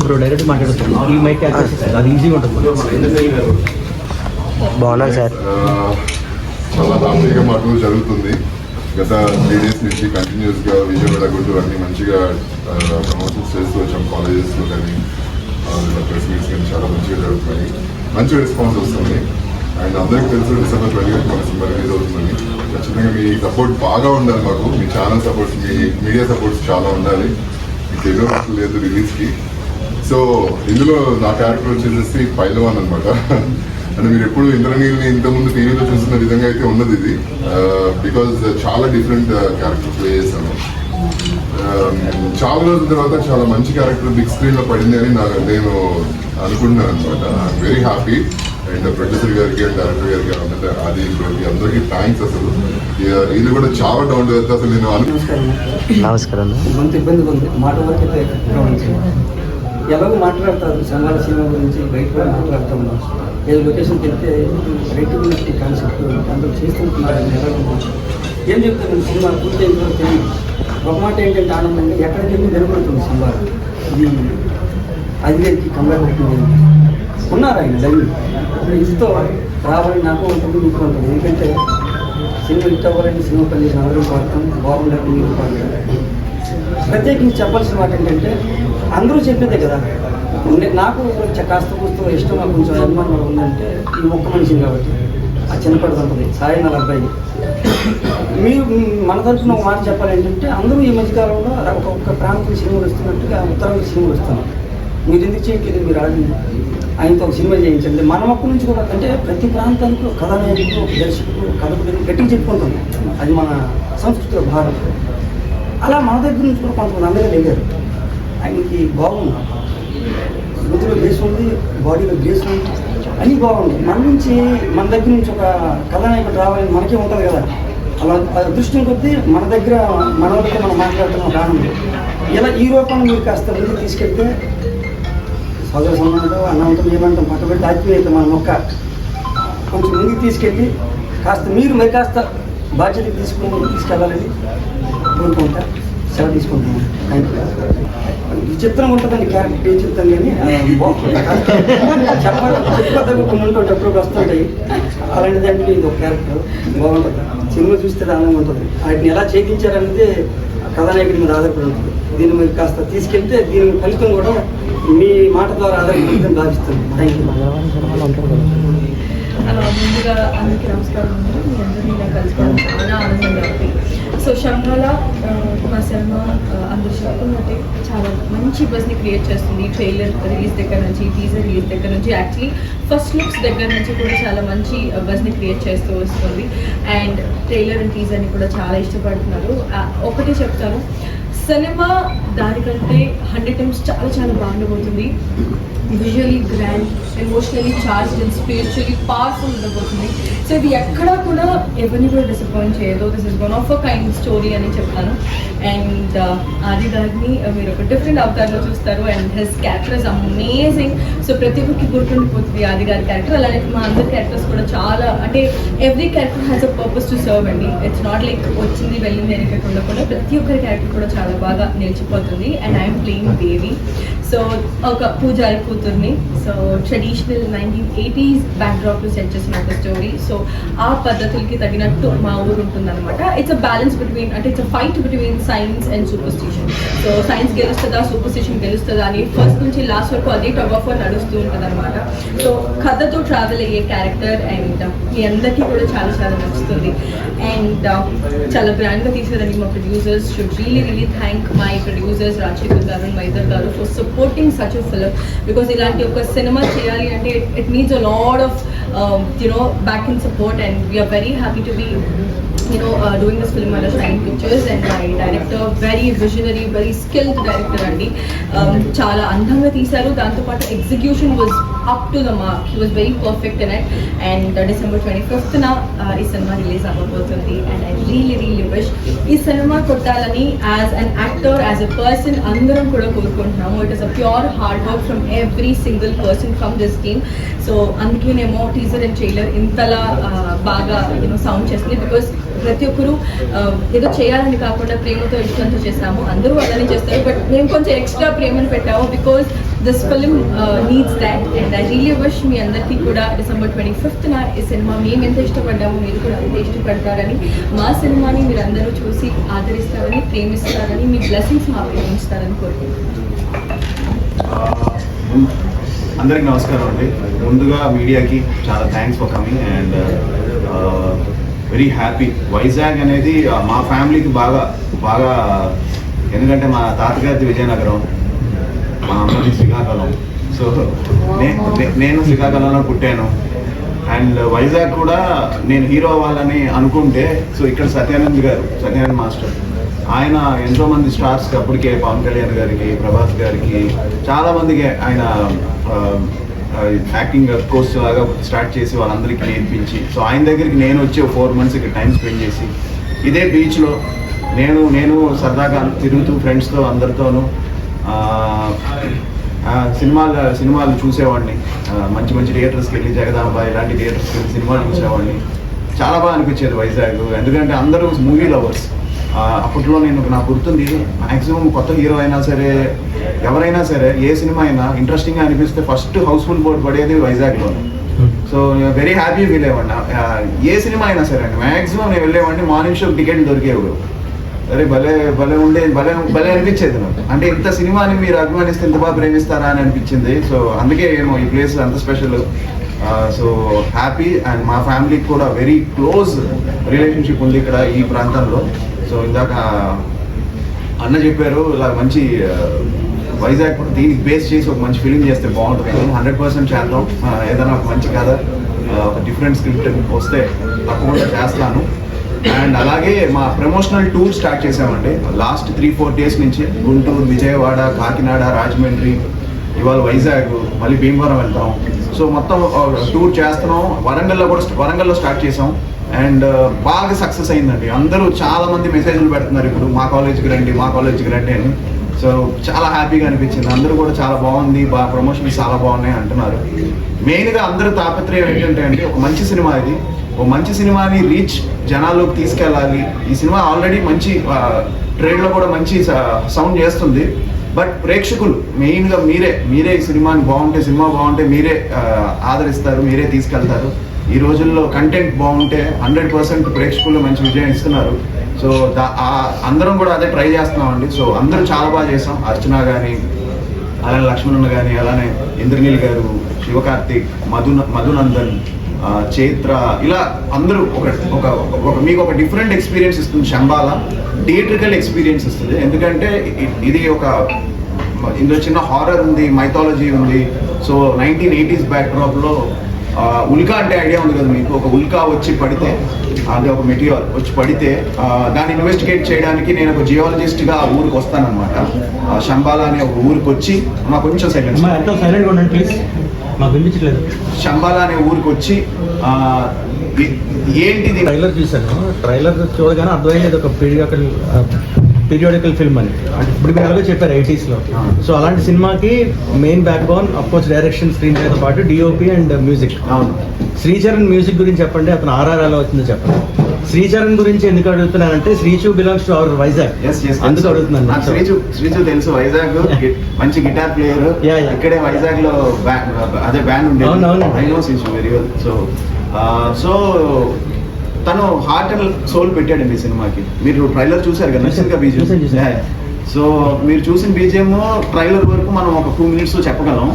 Bro direct మాట్లాడుతుంది ఈ mic అది ఈజీగా ఉంటుంది. బాగున్నాను సార్. చాలా హ్యాపీగా మాకు జరుగుతుంది. గత 3 days నుంచి కంటిన్యూస్గా విజయవాడ గుంటూరు అన్ని మంచిగా ప్రమోషన్స్ చేస్తూ వచ్చాం. కాలేజెస్లో కానీ ప్రెస్ మీట్స్ కానీ చాలా మంచిగా జరుగుతున్నాయి. మంచి రెస్పాన్స్ వస్తుంది. అండ్ అందరికీ తెలుసు December 20th మన సినిమా రిలీజ్ అవుతుందని. ఖచ్చితంగా మీ సపోర్ట్ బాగా ఉండాలి మాకు. మీ ఛానల్ సపోర్ట్స్, మీ మీడియా సపోర్ట్స్ చాలా ఉండాలి. మీకు తెలియదు లేదు రిలీజ్కి. సో ఇందులో నా క్యారెక్టర్ వచ్చేసి పైలవాన్ అనమాట. అంటే మీరు ఎప్పుడు ఇంద్రనీల్ని ఇంతకుముందు టీవీలో చూస్తున్న విధంగా అయితే ఉన్నది ఇది. బికాజ్ చాలా డిఫరెంట్ క్యారెక్టర్ ప్లే చేశాను. చాలా రోజుల తర్వాత చాలా మంచి క్యారెక్టర్ బిగ్ స్క్రీన్లో పడింది అని నేను అనుకుంటున్నాను అనమాట. I'm very happy. And producer గారికి అండ్ డైరెక్టర్ గారికి అంటే అది అందరికీ థ్యాంక్స్. అసలు ఇది కూడా చాలా డౌన్ టు ఎర్త్. అసలు నేను నమస్కారం. కొంత ఇబ్బందిగా ఉంది. మాట వరకు అయితే ఎలాగో మాట్లాడతారు సంఘాల సినిమా గురించి బయట కూడా మాట్లాడుతూ ఉన్నాం. ఏదో లొకేషన్కి వెళ్తే రైట్ గురించి కాన్సెప్ట్ అందరూ చేస్తుంటున్నారు. ఎలాగో ఏం చెప్తాను సినిమా పూర్తి అయిన తెలియదు. ఒక మాట ఏంటంటే ఆనందంగా ఎక్కడికి వెళ్ళి నిలబడుతుంది సినిమా. ఇది అదివేకి కంగారు పెట్టింది ఉన్నారు ఆయన డైలీ ఇదితో రావాలని నాకు ఉంటుంది, మీకు ఉంటుంది. ఎందుకంటే సినిమా హిట్ అవ్వాలని సినిమా పని చేసిన అందరూ పాడతాం, బాగుండాలని మీరు పాడతాం. ప్రత్యేకించి చెప్పాల్సిన మాట ఏంటంటే అందరూ చెప్పేదే కదా. నాకు కాస్త కూస్తూ ఇష్టం, నాకు కొంచెం అభిమానం ఉందంటే ఈ ఒక్క మనిషిని కాబట్టి ఆ చిన్నపడి ఉంటుంది సాయి నా అబ్బాయి. మీరు మన తరఫున ఒక మాట చెప్పాలి ఏంటంటే అందరూ ఈ మధ్యకాలంలో ఒక్కొక్క ప్రాంతం సినిమాలు వస్తున్నట్టుగా ఉత్తరాంధ్ర సినిమాలు వస్తున్నాం. మీరు ఎందుకు చేయట్లేదు, మీరు ఆడింది ఆయనతో ఒక సినిమా చేయించండి. మన ఒక్క నుంచి కూడా అంటే ప్రతి ప్రాంతానికి ఒక కథానాయకుడు, ఒక దర్శకుడు, కథకుడు గట్టిగా చెప్పుకుంటాం. అది మన సంస్కృతిలో భాగం. అలా మన దగ్గర నుంచి కూడా కొంతమంది అందరూ లేగారు. ఆయనకి బాగుంది, బుద్ధిలో బేస్ ఉంది, బాడీలో బేస్ ఉంది, అన్నీ బాగుంది. మన నుంచి మన దగ్గర నుంచి ఒక కథానాయకుడు రావాలని మనకే ఉంటుంది కదా. అలా అదృష్టం కొద్దీ మన దగ్గర మన వాళ్ళతో మనం మాట్లాడుతున్న కారణం ఇలా ఈ రూపాన్ని మీరు కాస్త ముందుకు తీసుకెళ్తే సోదర సమానంతో అన్నంతో ఏమంటాం పక్కబెట్టి ఆత్మీయత మన మొక్క కొంచెం ముందుకు తీసుకెళ్ళి కాస్త మీరు మరి కాస్త బాధ్యత తీసుకెళ్ళాలని కోరుకుంటా. సెలవు తీసుకుంటున్నాను. Thank you. విచిత్రంగా ఉంటుందండి క్యారెక్టర్, ఏం చెప్తాను కానీ చెప్పదగ్గ కొన్ని ఉంటాయి, ఎప్పుడు వస్తుంటాయి. అలాంటి దాంట్లో ఇది ఒక క్యారెక్టర్ బాగుంటుంది. సినిమా చూస్తే ఆనందంగా ఉంటుంది. వాటిని ఎలా చేయించారనేది కథానాయకుడి మీద ఆధారపడి ఉంటుంది. దీన్ని మీరు కాస్త తీసుకెళ్తే దీని ఫలితం కూడా మీ మాట ద్వారా ఆధారపడి భావిస్తుంది. Thank you. ముందుగా అందరికీ నమస్కారం. మీ అందరినీ నేను కలుసుకోవడం చాలా ఆనందంగా ఉంది. సో శంభాల మా సినిమా అందరూ చెప్పుకున్నట్టే చాలా మంచి బస్ని క్రియేట్ చేస్తుంది. ట్రైలర్ రిలీజ్ దగ్గర నుంచి, టీజర్ రిలీజ్ దగ్గర నుంచి, యాక్చువల్లీ ఫస్ట్ లుక్స్ దగ్గర నుంచి కూడా చాలా మంచి బస్ని క్రియేట్ చేస్తూ వస్తుంది. అండ్ ట్రైలర్ అండ్ టీజర్ని కూడా చాలా ఇష్టపడుతున్నారు. ఒకటే చెప్తాను, సినిమా దానికంటే 100 times చాలా చాలా బాగుండబోతుంది. Visually grand, emotionally charged and spiritually powerful ఉండబోతుంది. సో ఇది ఎక్కడా కూడా ఎవరిని కూడా డిసప్పాయింట్ చేయదు. This is one of a kind story అని చెప్తాను. అండ్ ఆది గారిని మీరు ఒక డిఫరెంట్ అవతారంలో చూస్తారు. And his character is amazing. So ప్రతి ఒక్కరికి గుర్తుండిపోతుంది ఆది గారి క్యారెక్టర్. అలానే మా అందరి క్యారెక్టర్స్ కూడా చాలా, అంటే every character has a purpose to serve అండి. ఇట్స్ నాట్ లైక్ వచ్చింది వెళ్ళింది అని కాకుండా కూడా ప్రతి ఒక్కరి క్యారెక్టర్ కూడా చాలా బాగా నిలిచిపోతుంది. And I'm playing Devi. So ఒక పూజారి కూతుర్ని. సో ట్రెడిషనల్ 1980s బ్యాక్డ్రాప్లో సెట్ చేసిన ఒక స్టోరీ. సో ఆ పద్ధతులకి తగినట్టు మా ఊరు ఉంటుంది అనమాట. ఇట్స్ అ బ్యాలెన్స్ బిట్వీన్, అంటే it's a fight between science and superstition. So science గెలుస్తుందా, సూపర్స్టిషన్ గెలుస్తుందా అని ఫస్ట్ నుంచి లాస్ట్ వరకు అదే టగ్ ఆఫ్ వార్ నడుస్తూ ఉంటుంది అనమాట. సో కథతో ట్రావెల్ అయ్యే క్యారెక్టర్. అండ్ మీ అందరికీ కూడా చాలా చాలా నచ్చుతుంది. అండ్ చాలా గ్రాండ్గా తీసేదండి. మా producers should really thank my producers Rajasekhar గారు, మైదర్ గారు for supporting such a film. Because ఇలాంటి ఒక సినిమా చేయాలి అంటే it needs a lot of back in support, and we are very happy to be doing this film under Shine Pictures. And my director, very visionary, very skilled director andi. Chala andhanga teesaru. Danto paatu execution was up to the mark. He was very perfect in it. And December 25th na ee cinema release avvabotundi. And I really wish ee cinema kottalani as an actor, as a person andaram kuda korukuntunnamu. It is a pure hard work from every single person from this team. So అందుకేనేమో teaser and trailer ఇంతలా బాగా sound చేస్తుంది. Because ప్రతి ఒక్కరు ఏదో చేయాలని కాకుండా ప్రేమతో ఇష్టంతో చేస్తాము. అందరూ అలానే చేస్తారు, బట్ మేము కొంచెం ఎక్స్ట్రా ప్రేమను పెట్టాము. Because this film needs that. And I really wish మీ అందరికీ కూడా December 25th ఈ సినిమా మేము ఎంత ఇష్టపడ్డామో మీరు కూడా అంతే ఇష్టపడతారని, మా సినిమాని మీరు అందరూ చూసి ఆదరిస్తారని, ప్రేమిస్తారని, మీ బ్లెస్సింగ్స్ మా ప్రేమిస్తారని కోరుకుంటున్నాను. అందరికి నమస్కారం అండి. ముందుగా మీడియాకి చాలా thanks for coming and very happy. Vizag అనేది మా ఫ్యామిలీకి బాగా బాగా ఎందుకంటే మా తాతగారిది విజయనగరం, మా అమ్మది శ్రీకాకుళం. సో నేను శ్రీకాకుళంలో పుట్టాను. అండ్ వైజాగ్ కూడా నేను హీరో అవ్వాలని అనుకుంటే, సో ఇక్కడ సత్యానంద్ మాస్టర్ ఆయన ఎంతోమంది స్టార్స్కి అప్పటికే పవన్ కళ్యాణ్ గారికి, ప్రభాస్ గారికి, చాలామందికి ఆయన యాక్టింగ్ కోర్స్ లాగా స్టార్ట్ చేసి వాళ్ళందరికీ నేర్పించి, సో ఆయన దగ్గరికి నేను వచ్చి 4 months ఇక్కడ టైం స్పెండ్ చేసి ఇదే బీచ్లో నేను సరదాగా తిరుగుతూ ఫ్రెండ్స్తో అందరితోనూ సినిమాలు చూసేవాడిని. మంచి మంచి థియేటర్స్కి వెళ్ళి, జగదాంబ ఇలాంటి థియేటర్స్కి వెళ్ళి సినిమాలు చూసేవాడిని. చాలా బాగా అనిపించేది వైజాగ్, ఎందుకంటే అందరూ మూవీ లవర్స్. అప్పట్లో నాకు గుర్తుంది, మ్యాక్సిమం కొత్త హీరో అయినా సరే, ఎవరైనా సరే, ఏ సినిమా అయినా ఇంట్రెస్టింగ్గా అనిపిస్తే ఫస్ట్ హౌస్ఫుల్ బోర్డు పడేది వైజాగ్లో. సో వెరీ హ్యాపీ ఫీల్ అయ్యేవాడిని. ఏ సినిమా అయినా సరే అండి, మ్యాక్సిమం నేను వెళ్ళేవాడిని. మార్నింగ్ షోకి టికెట్ దొరికేవి. అరే భలే అనిపించేది నాకు. అంటే ఇంత సినిమాని మీరు అభిమానిస్తే ఇంత బాగా ప్రేమిస్తారా అని అనిపించింది. సో అందుకే ఏమో ఈ ప్లేస్ అంత స్పెషల్. So happy. అండ్ మా ఫ్యామిలీకి కూడా వెరీ క్లోజ్ రిలేషన్షిప్ ఉంది ఇక్కడ ఈ ప్రాంతంలో. సో ఇందాక అన్న చెప్పారు, ఇలా మంచి వైజాగ్ దీనికి బేస్ చేసి ఒక మంచి ఫిలిం చేస్తే బాగుంటుంది. 100% చేద్దాం. ఏదైనా ఒక మంచి కథ, ఒక డిఫరెంట్ స్క్రిప్ట్ వస్తే తప్పకుండా చేస్తాను. అండ్ అలాగే మా ప్రమోషనల్ టూర్ స్టార్ట్ చేసామండి. లాస్ట్ 3-4 days నుంచి గుంటూరు, విజయవాడ, కాకినాడ, రాజమండ్రి, ఇవాళ వైజాగ్, మళ్ళీ భీమవరం వెళ్తాం. సో మొత్తం టూర్ చేస్తున్నాం. వరంగల్లో స్టార్ట్ చేసాం. అండ్ బాగా సక్సెస్ అయిందండి. అందరూ చాలా మంది మెసేజ్లు పెడుతున్నారు ఇప్పుడు, మా కాలేజ్కి రండి అని. సో చాలా హ్యాపీగా అనిపించింది. అందరూ కూడా చాలా బాగుంది, ప్రమోషన్స్ చాలా బాగున్నాయి అంటున్నారు. మెయిన్గా అందరూ తాపత్రయం ఏంటంటే అండి, ఒక మంచి సినిమా ఇది. ఒక మంచి సినిమాని రీచ్ జనాల్లోకి తీసుకెళ్ళాలి. ఈ సినిమా ఆల్రెడీ మంచి ట్రేడ్లో కూడా మంచి సౌండ్ చేస్తుంది. బట్ ప్రేక్షకులు మెయిన్గా మీరే ఈ సినిమా బాగుంటే మీరే ఆదరిస్తారు, మీరే తీసుకెళ్తారు. ఈ రోజుల్లో కంటెంట్ బాగుంటే 100% ప్రేక్షకులు మంచి విజయం ఇస్తున్నారు. సో అందరం కూడా అదే ట్రై చేస్తున్నామండి. సో అందరూ చాలా బాగా చేసాం. అర్చన కానీ, అలానే లక్ష్మణ్ కానీ, అలానే ఇంద్రనీల్ గారు, శివకార్తిక్, మధునందన్, చైత్ర, ఇలా అందరూ మీకు ఒక డిఫరెంట్ ఎక్స్పీరియన్స్ ఇస్తుంది. శంబాల థియేట్రికల్ ఎక్స్పీరియన్స్ ఇస్తుంది. ఎందుకంటే ఇది ఇందులో చిన్న హారర్ ఉంది, మైథాలజీ ఉంది. సో 1980s బ్యాక్డ్రాప్లో ఉల్కా అంటే ఐడియా ఉంది కదా మీకు. ఒక ఉల్కా వచ్చి పడితే, అది ఒక మెటీరియల్ వచ్చి పడితే దాన్ని ఇన్వెస్టిగేట్ చేయడానికి నేను ఒక జియాలజిస్ట్గా ఆ ఊరికి వస్తానన్నమాట. శంబాల అనే ఒక ఊరికి వచ్చి, మాకు కొంచెం సైలెంట్గా ఉండండి ప్లీజ్, మాకు వినిపించలేదు. శంబాల అనే ఊరికి వచ్చి ఏంటిది ట్రైలర్ చూశాను. ట్రైలర్ చూడగానే అర్థమైంది ఒక పీరియాడికల్ ఫిల్మ్ అని. అంటే ఇప్పుడు మీరు అలాగే చెప్పారు 80s లో. సో అలాంటి సినిమాకి main backbone of course direction, screen ప్లేతో పాటు డిఓపి అండ్ మ్యూజిక్. అవును. శ్రీచరణ్ మ్యూజిక్ గురించి చెప్పండి. అతను ఆర్ఆర్ ఎలా వచ్చిందో చెప్పండి. శ్రీచరణ్ గురించి ఎందుకు అడుగుతున్నానంటే Srichu belongs to our Vizag. అందుకు అడుగుతున్నాను. శ్రీచు తెలుసు, వైజాగ్ మంచి గిటార్ ప్లేయర్. ఇక్కడే వైజాగ్ లో అదే బ్యాండ్ ఉండేది. I know Srichu very well. So తను హార్ట్ అండ్ సోల్ పెట్టాడండి ఈ సినిమాకి. మీరు ట్రైలర్ చూసారు కదా, నచ్చిందిగా బీజిఎం. సో మీరు చూసిన బీజిఎం ట్రైలర్ వరకు మనం ఒక 2 minutes చెప్పగలం.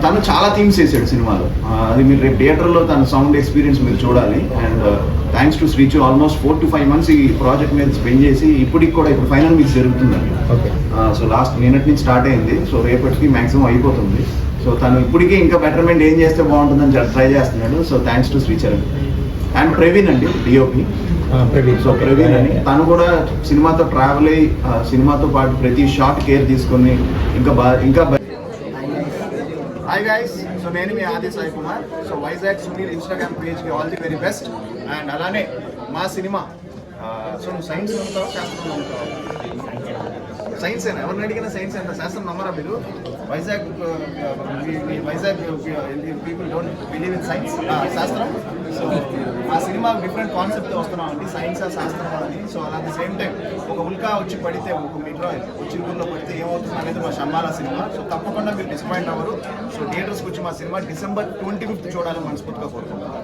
తను చాలా థీమ్స్ చేశాడు సినిమాలో. అది మీరు రేపు థియేటర్లో తన సౌండ్ ఎక్స్పీరియన్స్ మీరు చూడాలి. And thanks to Srichu, almost 4 to 5 months ఈ ప్రాజెక్ట్ మీద స్పెండ్ చేసి ఇప్పుడు ఫైనల్ మిక్స్ జరుగుతుందండి. సో లాస్ట్ నిన్నటి నుంచి స్టార్ట్ అయింది. సో రేపటికి మ్యాక్సిమం అయిపోతుంది. సో తను ఇప్పటికీ ఇంకా బెటర్మెంట్ ఏం చేస్తే బాగుంటుందని ట్రై చేస్తున్నాడు. So thanks to Sricharan. And Praveen అండి, డిఓపి సో ప్రవీణ్ అని. తను కూడా సినిమాతో ట్రావెల్ అయ్యి సినిమాతో పాటు ప్రతి షార్ట్ కేర్ తీసుకొని ఇంకా హాయ్ గైస్. సో నేను మీ ఆది సాయి కుమార్. సో వైజాగ్ సునీల్ ఇన్స్టాగ్రామ్ పేజ్కి all the very best. And అలానే మా సినిమా, సో నువ్వు సైన్స్ నమ్ముతావా శాస్త్రం నమ్ముతావా? సైన్స్ అయినా ఎవరిని అడిగినా సైన్స్ అయినా శాస్త్రం నమ్మరా మీరు? Vizag Vizag people don't believe in science శాస్త్రం. సో ఆ సినిమా డిఫరెంట్ కాన్సెప్ట్తో వస్తున్నాం అండి, సైన్స్ శాస్త్రం అని. So at the same time ఒక ఉల్కా వచ్చి పడితే, ఒక మీటర్ చిరుకుల్లో పడితే ఏమవుతుంది అనేది మా షమ్మాల సినిమా. సో తప్పకుండా మీరు డిసప్పాయింట్ అవ్వరు. సో థియేటర్స్కి వచ్చి మా సినిమా December 25th చూడాలని మనస్ఫూర్తిగా కోరుకుంటున్నాం.